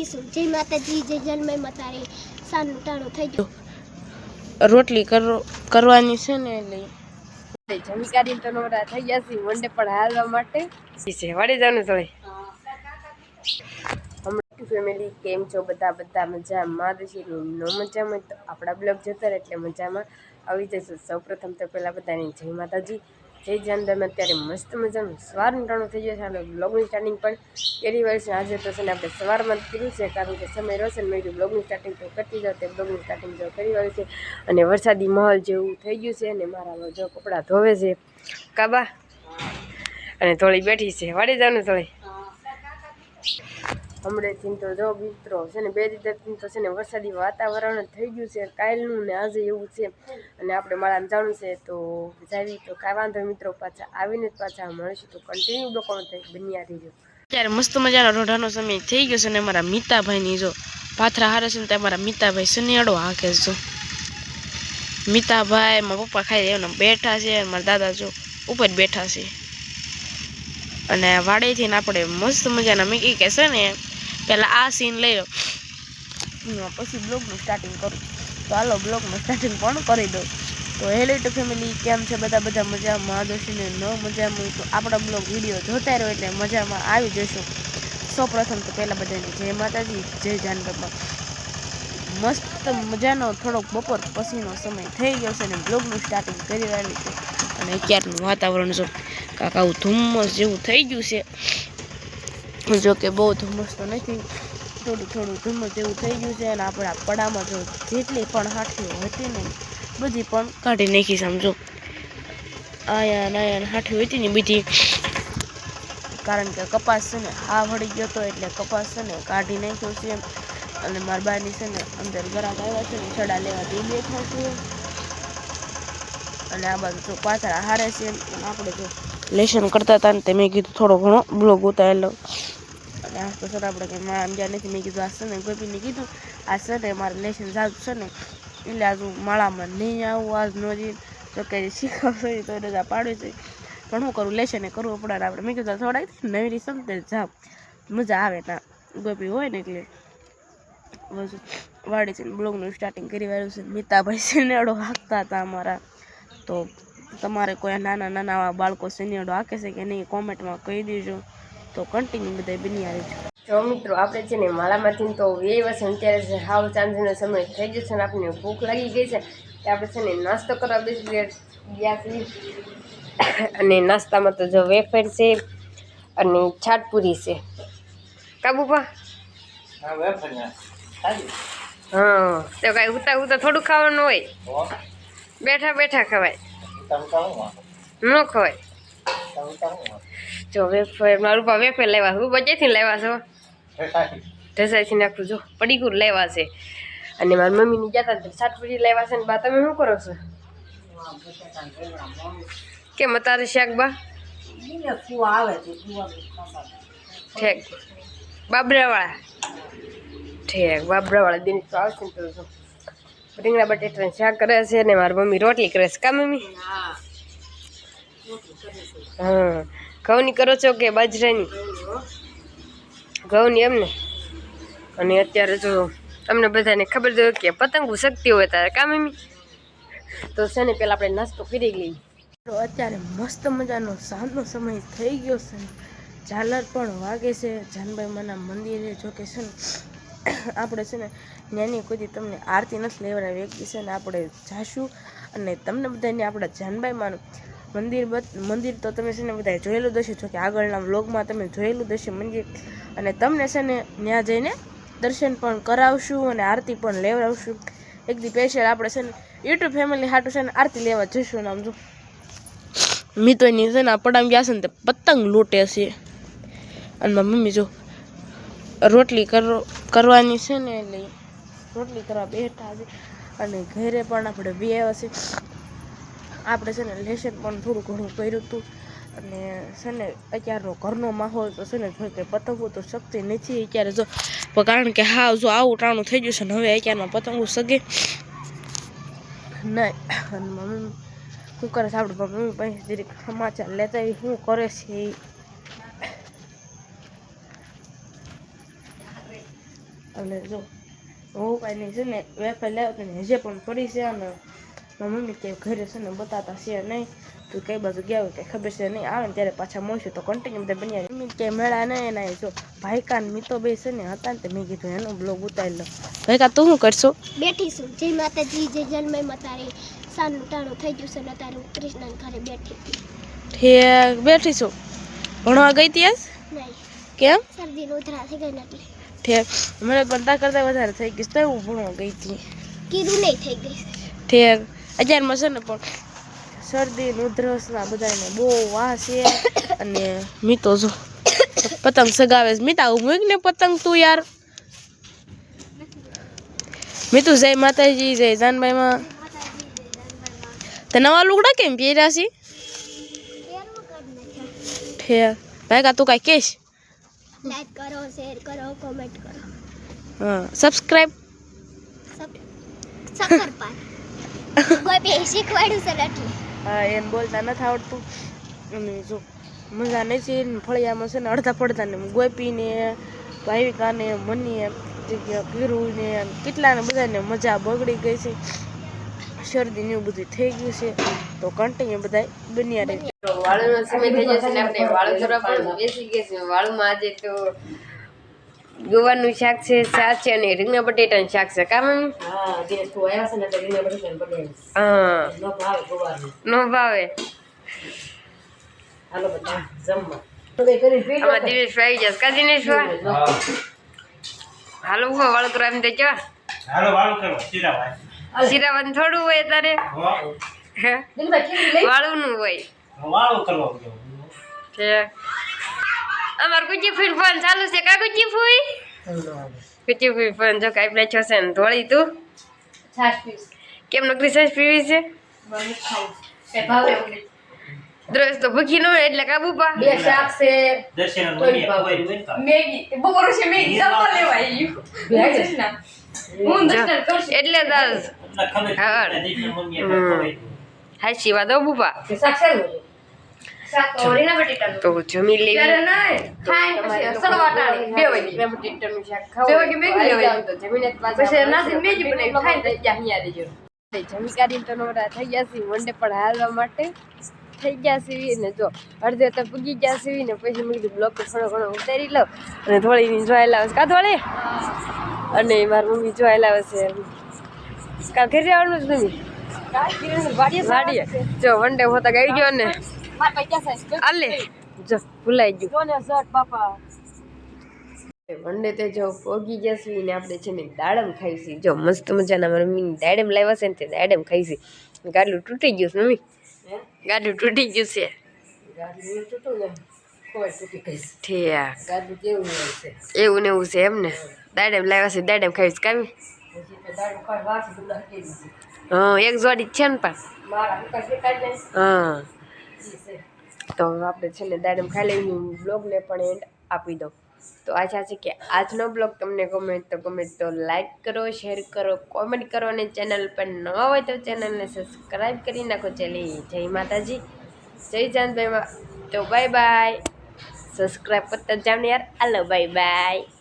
કરીશું। જય માતાજી, જય જન્મે માતારી. સાનું ટાણું થઈ ગયું, રોટલી કરવાની છે ને એટલે જમી કાઢીને તો નવરા થઈ ગયા છે વંડે પણ હાલવા માટે વાડી જવાનું થોડી ફેમિલી કેમ છો બધા મજામાં નો મજામાં તો આપણા બ્લોગ જોતા રહે એટલે મજામાં આવી જશે। સૌપ્રથમ તો પહેલાં બધાને જય માતાજી, જય જાનદામાં। અત્યારે મસ્ત મજાનું સવારનું ટાણું થઈ ગયું છે અને બ્લોગની સ્ટાર્ટિંગ પણ પહેલી વાર છે આજે તો છે ને આપણે સવારમાં જ કર્યું છે કારણ કે સમય રહેશે ને મેં બ્લોગની સ્ટાર્ટિંગ તો કરતી જાવ તે બ્લોગની સ્ટાર્ટિંગ જો કરી વાર છે અને વરસાદી માહોલ જેવું થઈ ગયું છે અને મારા જો કપડાં ધોવે છે કાબા અને થોડી બેઠી છે વાડી જવાનું થોડી હમણાંથી તો જો મિત્રો છે ને 2 દિવસથી તો છે ને વરસાદી વાતાવરણ થઈ ગયું છે કાલનું ને આજે એવું છે અને આપણે માળામાં જવાનું છે તો જાવી તો કાંઈ વાંધો મિત્રો પાછા આવીને જ પાછા મળીશું તો કન્ટિન્યુ લોકો થાય બન્યા રહીજો। અત્યારે મસ્ત મજાનો રોઢાનો સમય થઈ ગયો છે અને મારા મિતાભાઈની જો પાથરા હારે છે ને ત્યાં મારા મિતાભાઈ સનિયાડો હાકે જો મિતાભાઈ મારા પપ્પા ખાઈ એમને બેઠા છે અને મારા દાદા જો ઉપર બેઠા છે અને વાડેથી ને આપણે મસ્ત મજાના મેં કે છે ને પહેલાં આ સીન લઈ લો પછી બ્લોગનું સ્ટાર્ટિંગ કરું તો હાલો બ્લોગનું સ્ટાર્ટિંગ પણ કરી દઉં। તો હેલો ટુ ફેમિલી કેમ છે બધા મજામાં દોશીને ન મજામાં તો આપણા બ્લોગ વિડીયો જોતા રહ્યો એટલે મજામાં આવી જશું। સૌપ્રથમ તો પહેલાં બધાને જય માતાજી, જય જાનબાપા। મસ્ત મજાનો થોડોક બપોર પછીનો સમય થઈ ગયો છે અને બ્લોગનું સ્ટાર્ટિંગ કરી રહેલી છે અને અત્યારનું વાતાવરણ જો કાંક આવું ધુમ્મસ જેવું થઈ ગયું છે જોકે બહુ ધુમ્મસ તો નથી થોડું ધુમ્મસ જેવું થઈ ગયું છે અને આપણા પડામાં જો જેટલી પણ હાથીઓ હતી ને બધી પણ કાઢી નાખી સમજો આયા હાથીઓ હતી ને બધી કારણ કે કપાસ છે ને આ વળી ગયો હતો એટલે કપાસ છે ને કાઢી નાખ્યો છે અને મારા બાની છે ને અંદર ગરાક આવ્યા છે ને છડા લેવા તે બેઠા છે અને આ બાજુ જો પાછળ હારે છે આપણે જો લેશન કરતા હતા ને તે મેં કીધું થોડો ઘણો બ્લોગ ઉતારેલો અને આ તો સર આપણે કંઈ માળા જ્યાં નથી મેં કીધું આ છે ને ગોપીને કીધું આ સર ને મારે લેશન જાતું છે ને એટલે આજુ માળામાં નહીં આવું આજ નોજી તો કંઈ શીખવશે તો રજા પાડવી છે પણ શું કરું લેશન કરવું પડે આપણે મેં કીધું થોડાક નવી રીત સમજે જાવ મજા આવે ના ગોપી હોય ને એટલે બસ વાડી છે બ્લોગનું સ્ટાર્ટિંગ કરી વાળું છે મિતાભાઈ સિનેડો હાંકતા હતા અમારા તો તમારે કોઈ નાના બાળકો સિનેડો હાંકે છે કે નહીં કોમેન્ટમાં કહી દેજો તો કન્ટિન્યુ બધા બની આવી છે। જો મિત્રો આપણે છે ને માળામાંથી તો એ વર્ષે અત્યારે છે હાવ ચાંદનો સમય થઈ ગયો છે ને આપણને ભૂખ લાગી ગઈ છે કે આપણે છે ને નાસ્તો કરવા બેસી ગયા છીએ અને નાસ્તામાં તો જો વેફર છે અને છાટપુરી છે કાબુપા હા તો કાંઈ ઉતા થોડું ખાવાનું હોય બેઠા ખવાય ન ખવાય જો વેફર મારું પા વેફર લેવા હું બજેથી લેવા છો ઢસાઈથી નાખું જો પડીકું લેવા છે અને મારી મમ્મીની જતા છાટપુરી લેવા છે ને બા તમે શું કરો છો કેમ તારે શાક બા ઠેક બાબરાવાળા ઠેક બાબરાવાળા દિન તો આવશે ને તો રીંગણા બટેટાનું શાક કરે છે ને મારી મમ્મી રોટલી કરે છે કા મમ્મી હા ઘઉંની કરો છો કે બાજરાની ઘઉંની એમને અને અત્યારે જો તમને બધાને ખબર જ હોય કે પતંગો શક્તિ હોય ત્યારે કા મમ્મી તો છે ને પેલા આપણે નાસ્તો કરી લઈએ તો અત્યારે મસ્ત મજાનો સાંજનો સમય થઈ ગયો છે ઝાલર પણ વાગે છે જાનબાઈ માના મંદિરે જોકે છે ને આપણે છે ને નાની કોઈ તમને આરતી નથી લેવડાવી એક દિવસે ને આપણે જાશું અને તમને બધાને આપણા જાનબાઈ માનું મંદિર તો તમે છે ને બધા જોયેલું દશે જો કે આગળના વ્લોગમાં તમે જોયેલું દશે મંદિર અને તમને છે ને ત્યાં જઈને દર્શન પણ કરાવશું અને આરતી પણ લેવડાવશું એક દી સ્પેશિયલ આપણે છે ને યુટ્યુબ ફેમિલી હાટું છે ને આરતી લેવા જઈશું ને આમ જો મિત્રોની છે ને પડામ ગયા છે ને તે પતંગ લૂંટે છે અને મારી મમ્મી જો રોટલી કરવાની છે ને એટલે રોટલી કરવા બેઠા છે અને ઘરે પણ આપણે બે આવ્યા છે આપણે છે ને લેશન પણ થોડું ઘણું કર્યું હતું અને છે ને અત્યારનો ઘરનો માહોલ તો છે ને જો કે પતંગો તો શક્તિ નથી અત્યારે જો કારણ કે હા જો આવું ટાણું થઈ ગયું છે ને હવે અત્યારમાં પતંગો સગે નહીં અને મમ્મી શું કરે છે આપણે મમ્મી પાસે જરીક સમાચાર લેતા શું કરે છે એટલે જો હું કાંઈ નહીં છે ને વેફર લાવ્યો ને હજે પણ પડી છે અને મારી મમ્મી કે ઘરે છે ને બતાતા છે નહીં તો કઈ બાજુ ગયા હોય કંઈ ખબર છે નહીં આવે ને ત્યારે પાછા મળશું તો કન્ટિન્યુ બધા બન્યા મમ્મી કે મેળા નહીં એના જો ભાઈકા ને મીતો બે છે ને હતા ને તો મેં કીધું એનો બ્લોગ ઉતારી લો ભાઈકા તું શું કરશો બેઠી છું જય માતાજી જય જન્મમાં તારી સાનું ટાણું થઈ ગયું છે ને તારે હું કૃષ્ણના ઘરે બેઠી હતી ઠીક બેઠી છું ભણવા ગઈ હતી આજ નહીં કેમ શરદી ઉધરા થઈ ગઈ ને એટલે ઠીક મને પણ તા કરતાં વધારે થઈ ગઈ તો હું ભણવા ગઈ હતી કીધું નહીં થઈ ગઈ ઠીક 11માં છે ને પણ શરદી ને ઉધરસના બધાને બહુ વાહ છે અને મીતો જો પતંગ સગાવે છે મીતા મૂક ને પતંગ તું યાર મીતું જય માતાજી જય જાનભાઈમાં તે નવા લુગડા કેમ પહેર્યા છે ઠીક ભાઈ તું કાંઈ કહેશ લાઈક કરો શેર કરો કોમેન્ટ કરો હા સબસ્ક્રાઈબ સક્કરપાન કોઈ બે શીખવાડ્યું છે એટલે હા એને બોલતા નથી આવડતું અને જો મજા નથી ને ફળિયામાં છે ને અડધા પડધા ને ગોપીને ભાવિકાને મનીએ પીરુને કેટલાને બધાને મજા બગડી ગઈ છે શરદી ને એવું બધું થઈ ગયું છે તો કન્ટિન્યુ બધા બન્યા રહે વાળુનો સમય થઈ જશે ને આપણે વાળું કરવા પણ બેસી ગયા છે વાળુમાં આજે તો ગોવાનું શાક છે છાશ છે અને રીંગણા બટેટાનું શાક છે કામ હા નો ભાવે આમાં દિનેશભાઈ આવી જશે કા દિનેશભાઈ હાલો વાળું કરવા એમ તો ચા શીરાવાનું થોડું હોય તારે વાળું નું હોય અમાર કુચી ફૂઈ ફોન ચાલુ છે કા કુચી ફૂઈ ફોન જો કાઈ પ્લે છે ને ધોળી તું કેમ નોકરી છાશ પીવી છે દ્રસ તો ભૂખી ન હોય એટલે કાબુ પા બે શાક છે મેગી બપોર છે મેગી જમવા લેવા આવ્યું એટલે દાસ હા હાઈ શિવા દો બુપા તો જમી લેવી જમી કાઢીને તો નવરા થઈ ગયા છે વન ડે પણ હાલવા માટે થઈ ગયા સીવી ને જો અડધે તો પૂગી ગયા સીવી ને પછી મેં કીધું બ્લોક થોડો ઘણો ઉતારી લઉં અને થોડી જોયેલા આવશે કા થોડી અને મારી મમ્મી જોયેલા આવશે કાલ ઘરે આવવાનું જ નહીં વાડીએ જો વન ડે હોતા ગઈ ગયો ને આલે જો ભૂલાઈ ગયું વન ડે તે જો પોગી ગયા છે ને આપણે છે ને દાડમ ખાઈશી જો મસ્ત મજાના મારી મમ્મી દાડમ લાવ્યા છે ને તે દાડમ ખાઈશી ગાડલું તૂટી ગયું છે મમ્મી ગાડું તૂટી ગયું છે એવું ને એવું છે એમ ને દાડમ લાવ્યા છે દાડમ ખાઈશ કામી હા એક જોડી છે ને પણ હા તો આપણે છે ને દાડમ ખાઈ લેવી બ્લોગને પણ એન્ડ આપી દો તો આશા છે કે આજનો બ્લોગ તમને ગમે તો લાઈક કરો શેર કરો કોમેન્ટ કરો અને ચેનલ પર નવા હોય તો ચેનલને સબસ્ક્રાઈબ કરી નાખો ચલી જય માતાજી જય જાનભાઈમાં તો બાય બાય સબસ્ક્રાઈબ કરતા જાવ ને યાર હાલો બાય બાય